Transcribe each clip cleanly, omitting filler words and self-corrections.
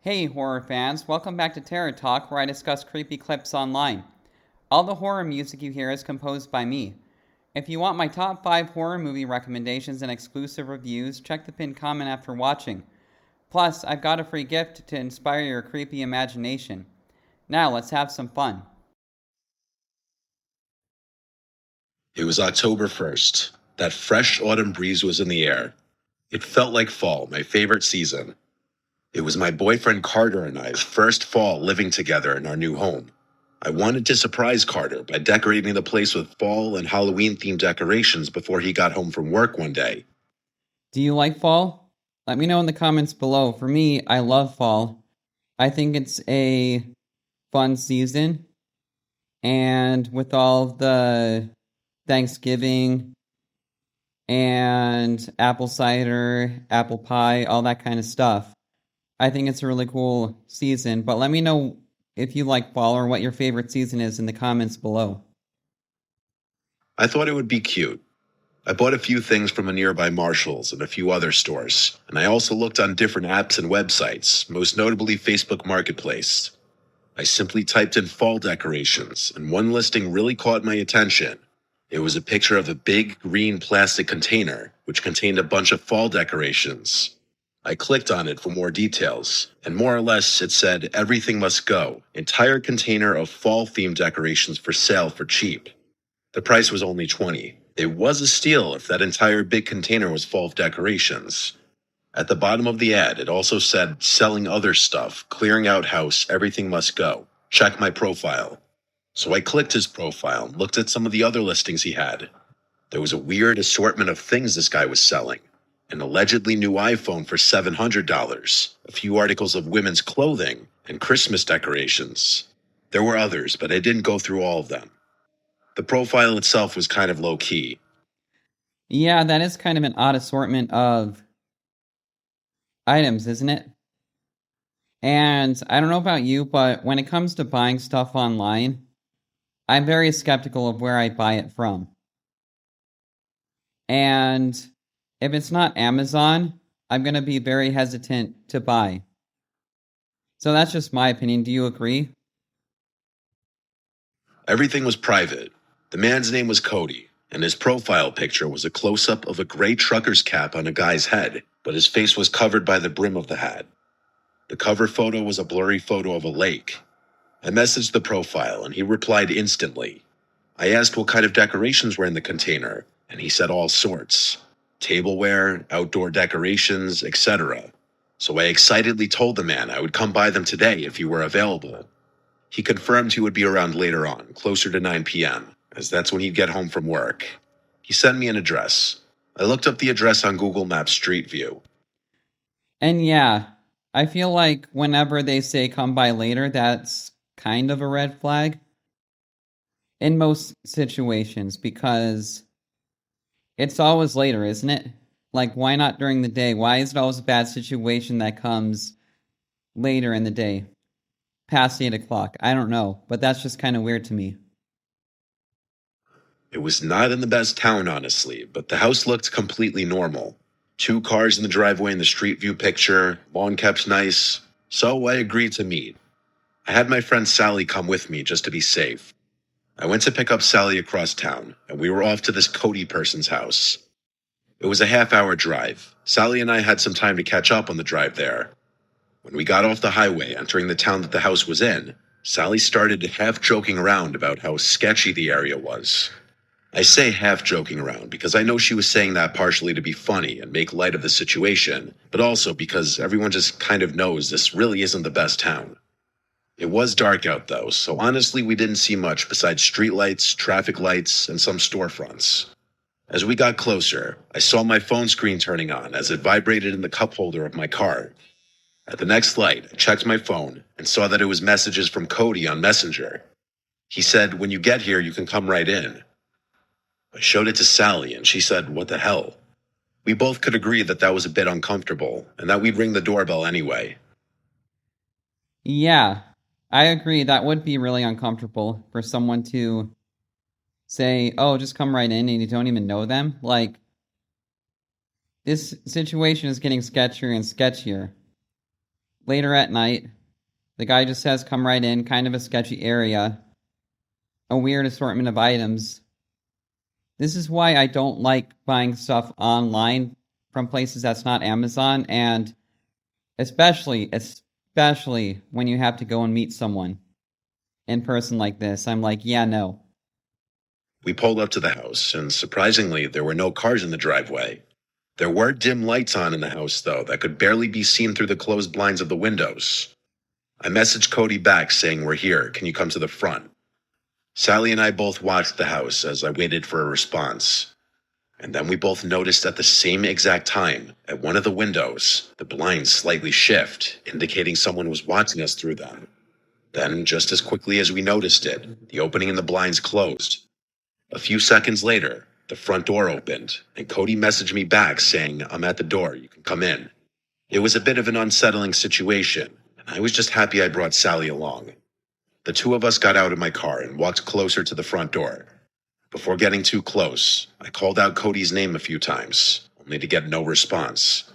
Hey, horror fans, welcome back to Terror Talk, where I discuss creepy clips online. All the horror music you hear is composed by me. If you want my top 5 horror movie recommendations and exclusive reviews, check the pinned comment after watching. Plus, I've got a free gift to inspire your creepy imagination. Now, let's have some fun. It was October 1st. That fresh autumn breeze was in the air. It felt like fall, my favorite season. It was my boyfriend Carter and I's first fall living together in our new home. I wanted to surprise Carter by decorating the place with fall and Halloween themed decorations before he got home from work one day. Do you like fall? Let me know in the comments below. For me, I love fall. I think it's a fun season, and with all the Thanksgiving and apple cider, apple pie, all that kind of stuff, I think it's a really cool season. But let me know if you like fall or what your favorite season is in the comments below. I thought it would be cute. I bought a few things from a nearby Marshall's and a few other stores, and I also looked on different apps and websites, most notably Facebook Marketplace. I simply typed in fall decorations, and one listing really caught my attention. It was a picture of a big green plastic container, which contained a bunch of fall decorations. I clicked on it for more details, and more or less it said, "Everything must go. Entire container of fall-themed decorations for sale for cheap." The price was only $20. It was a steal if that entire big container was full of decorations. At the bottom of the ad, it also said, "Selling other stuff, clearing out house, everything must go. Check my profile." So I clicked his profile and looked at some of the other listings he had. There was a weird assortment of things this guy was selling. An allegedly new iPhone for $700, a few articles of women's clothing, and Christmas decorations. There were others, but I didn't go through all of them. The profile itself was kind of low-key. Yeah, that is kind of an odd assortment of items, isn't it? And I don't know about you, but when it comes to buying stuff online, I'm very skeptical of where I buy it from. And if it's not Amazon, I'm going to be very hesitant to buy. So that's just my opinion. Do you agree? Everything was private. The man's name was Cody, and his profile picture was a close-up of a gray trucker's cap on a guy's head, but his face was covered by the brim of the hat. The cover photo was a blurry photo of a lake. I messaged the profile, and he replied instantly. I asked what kind of decorations were in the container, and he said all sorts. Tableware, outdoor decorations, etc. So I excitedly told the man I would come by them today if he were available. He confirmed he would be around later on, closer to 9 p.m., as that's when he'd get home from work. He sent me an address. I looked up the address on Google Maps Street View. And yeah, I feel like whenever they say come by later, that's kind of a red flag in most situations, because it's always later, isn't it? Like, why not during the day? Why is it always a bad situation that comes later in the day? Past 8 o'clock. I don't know, but that's just kind of weird to me. It was not in the best town, honestly, but the house looked completely normal. 2 cars in the driveway in the street view picture, lawn kept nice, so I agreed to meet. I had my friend Sally come with me just to be safe. I went to pick up Sally across town, and we were off to this Cody person's house. It was a half-hour drive. Sally and I had some time to catch up on the drive there. When we got off the highway entering the town that the house was in, Sally started half joking around about how sketchy the area was. I say half joking around because I know she was saying that partially to be funny and make light of the situation, but also because everyone just kind of knows this really isn't the best town. It was dark out though, so honestly we didn't see much besides streetlights, traffic lights, and some storefronts. As we got closer, I saw my phone screen turning on as it vibrated in the cup holder of my car. At the next light, I checked my phone and saw that it was messages from Cody on Messenger. He said, "When you get here, you can come right in." I showed it to Sally and she said, "What the hell?" We both could agree that that was a bit uncomfortable and that we'd ring the doorbell anyway. Yeah, I agree. That would be really uncomfortable for someone to say, oh, just come right in, and you don't even know them. Like, this situation is getting sketchier and sketchier. later at night. The guy just says, come right in, kind of a sketchy area, a weird assortment of items. This is why I don't like buying stuff online from places that's not Amazon, and especially when you have to go and meet someone in person like this. I'm like, yeah, no. We pulled up to the house, and surprisingly, there were no cars in the driveway. There were dim lights on in the house, though, that could barely be seen through the closed blinds of the windows. I messaged Cody back saying, we're here, can you come to the front? Sally and I both watched the house as I waited for a response. And then we both noticed at the same exact time, at one of the windows, the blinds slightly shift, indicating someone was watching us through them. Then, just as quickly as we noticed it, the opening in the blinds closed. A few seconds later, the front door opened, and Cody messaged me back saying, I'm at the door, you can come in. It was a bit of an unsettling situation, and I was just happy I brought Sally along. The two of us got out of my car and walked closer to the front door. Before getting too close, I called out Cody's name a few times, only to get no response.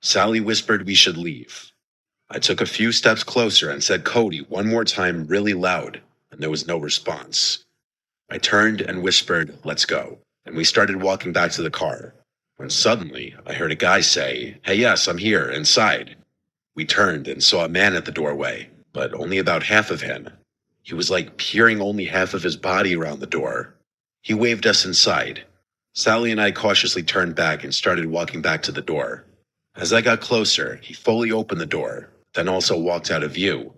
Sally whispered we should leave. I took a few steps closer and said Cody one more time really loud, and there was no response. I turned and whispered, let's go, and we started walking back to the car, when suddenly I heard a guy say, hey, yes, I'm here, inside. We turned and saw a man at the doorway, but only about half of him. He was like peering only half of his body around the door. He waved us inside. Sally and I cautiously turned back and started walking back to the door. As I got closer, he fully opened the door, then also walked out of view.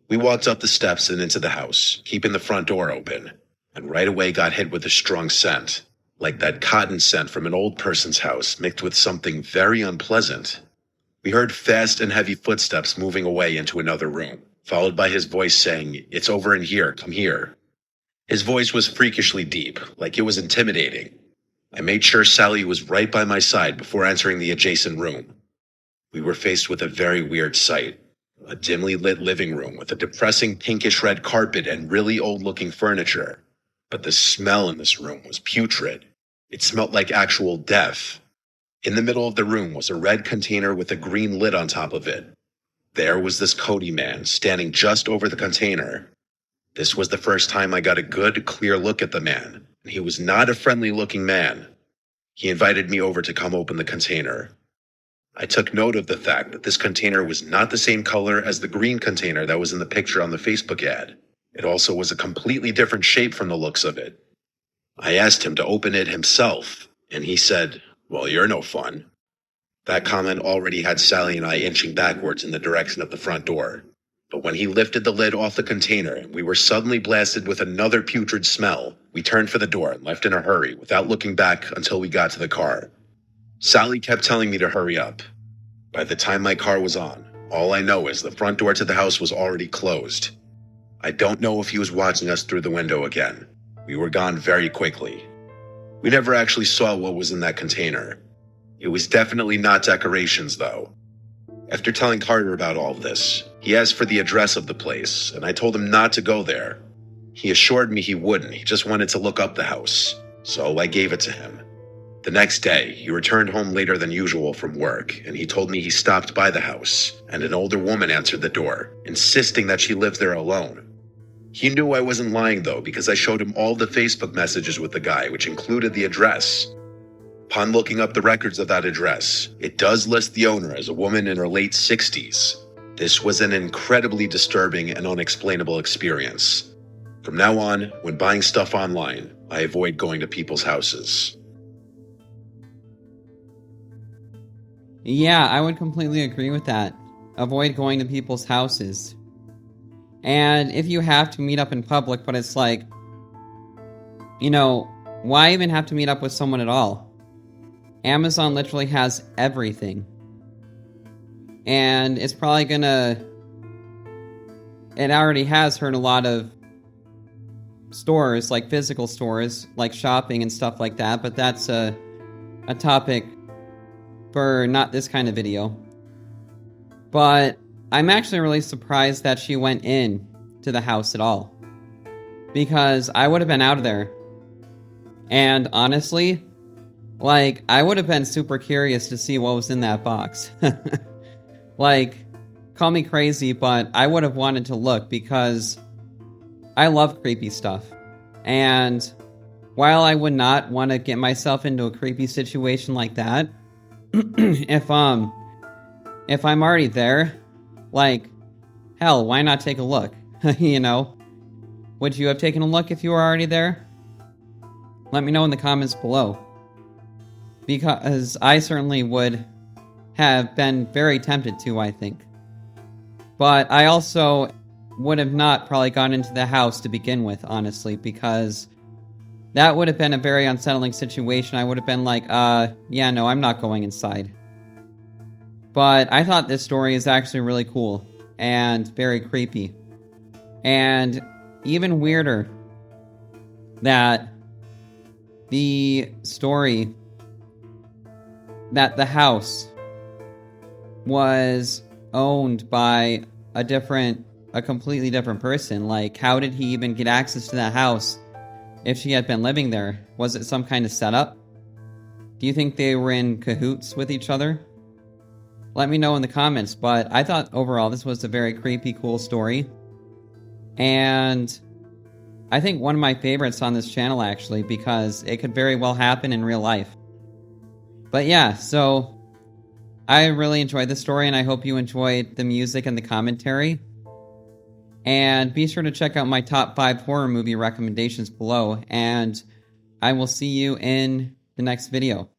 We walked up the steps and into the house, keeping the front door open, and right away got hit with a strong scent, like that cotton scent from an old person's house mixed with something very unpleasant. We heard fast and heavy footsteps moving away into another room, followed by his voice saying, it's over in here, come here. His voice was freakishly deep, like it was intimidating. I made sure Sally was right by my side before entering the adjacent room. We were faced with a very weird sight. A dimly lit living room with a depressing pinkish red carpet and really old-looking furniture. But the smell in this room was putrid. It smelled like actual death. In the middle of the room was a red container with a green lid on top of it. There was this Cody man standing just over the container. This was the first time I got a good, clear look at the man, and he was not a friendly-looking man. He invited me over to come open the container. I took note of the fact that this container was not the same color as the green container that was in the picture on the Facebook ad. It also was a completely different shape from the looks of it. I asked him to open it himself, and he said, well, you're no fun. That comment already had Sally and I inching backwards in the direction of the front door. But when he lifted the lid off the container and we were suddenly blasted with another putrid smell, we turned for the door and left in a hurry without looking back until we got to the car. Sally kept telling me to hurry up. By the time my car was on, all I know is the front door to the house was already closed. I don't know if he was watching us through the window again. We were gone very quickly. We never actually saw what was in that container. It was definitely not decorations, though. After telling Carter about all of this, he asked for the address of the place, and I told him not to go there. He assured me he wouldn't, he just wanted to look up the house, so I gave it to him. The next day, he returned home later than usual from work, and he told me he stopped by the house, and an older woman answered the door, insisting that she lives there alone. He knew I wasn't lying, though, because I showed him all the Facebook messages with the guy, which included the address. Upon looking up the records of that address, it does list the owner as a woman in her late 60s. This was an incredibly disturbing and unexplainable experience. From now on, when buying stuff online, I avoid going to people's houses. Yeah, I would completely agree with that. Avoid going to people's houses. And if you have to meet up in public, but it's like, why even have to meet up with someone at all? Amazon literally has everything. And it's probably it already has hurt a lot of stores, like physical stores, like shopping and stuff like that, but that's a topic for not this kind of video. But I'm actually really surprised that she went in to the house at all, because I would have been out of there. And honestly, I would have been super curious to see what was in that box. call me crazy, but I would have wanted to look because I love creepy stuff. And while I would not want to get myself into a creepy situation like that, if I'm already there, like, hell, why not take a look? You know? Would you have taken a look if you were already there? Let me know in the comments below. Because I certainly would have been very tempted to, I think. But I also would have not probably gone into the house to begin with, honestly, because that would have been a very unsettling situation. I would have been like, yeah, no, I'm not going inside. But I thought this story is actually really cool and very creepy. And even weirder that the story that the house was owned by a completely different person. Like, how did he even get access to that house if she had been living there? Was it some kind of setup? Do you think they were in cahoots with each other? Let me know in the comments, but I thought overall this was a very creepy, cool story. And I think one of my favorites on this channel, actually, because it could very well happen in real life. But yeah, so I really enjoyed this story, and I hope you enjoyed the music and the commentary. And be sure to check out my top 5 horror movie recommendations below, and I will see you in the next video.